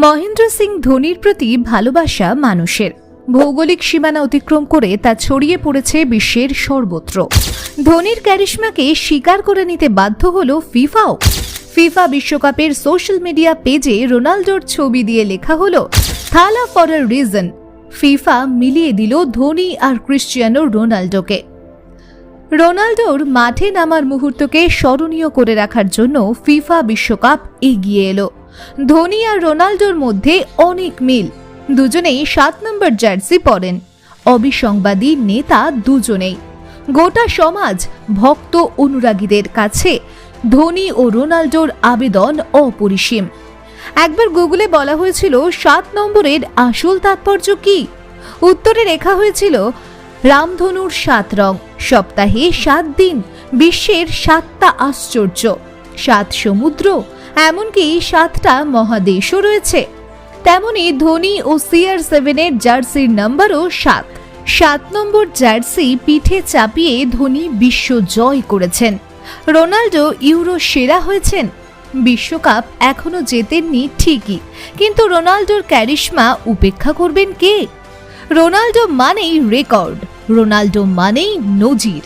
মহেন্দ্র সিং ধোনির প্রতি ভালোবাসা মানুষের ভৌগোলিক সীমানা অতিক্রম করে তা ছড়িয়ে পড়েছে বিশ্বের সর্বত্র। ধোনির ক্যারিশমাকে স্বীকার করে নিতে বাধ্য হলো ফিফাও। ফিফা বিশ্বকাপের সোশ্যাল মিডিয়া পেজে রোনাল্ডোর ছবি দিয়ে লেখা হলো থালা ফর আ রিজন। ফিফা মিলিয়ে দিল ধোনি আর ক্রিশ্চিয়ানো রোনাল্ডোকে। রোনাল্ডোর মাঠে নামার মুহূর্তকে স্মরণীয় করে রাখার জন্য ফিফা বিশ্বকাপ এগিয়ে এলো। ধোনি আর রোনাল্ডোর মধ্যে অনেক মিল, দুজনেই 7 নম্বর জার্সি পরেন। অবিসংবাদী নেতা দুজনেই। গোটা সমাজ, ভক্ত অনুরাগীদের কাছে ধোনি ও রোনাল্ডোর আবেদন অপরিসীম। একবার গুগলে বলা হয়েছিল 7 নম্বরের আসল তাৎপর্য কি? উত্তরে লেখা হয়েছিল রামধনুর 7 রং, সপ্তাহে 7 দিন, বিশ্বের 7টা আশ্চর্য, 7 সমুদ্র, এমনকি 7টা মহাদেশও রয়েছে। তেমনি ধোনি ও CR7-এর জার্সির নম্বরও 7। 7 নম্বর জার্সি পিঠে চাপিয়ে ধোনি বিশ্ব জয় করেছেন। রোনাল্ডো ইউরো সেরা হয়েছেন। বিশ্বকাপ এখনো জেতেননি ঠিকই, কিন্তু রোনাল্ডোর ক্যারিশমা উপেক্ষা করবেন কে? রোনাল্ডো মানেই রেকর্ড, রোনাল্ডো মানেই নজির।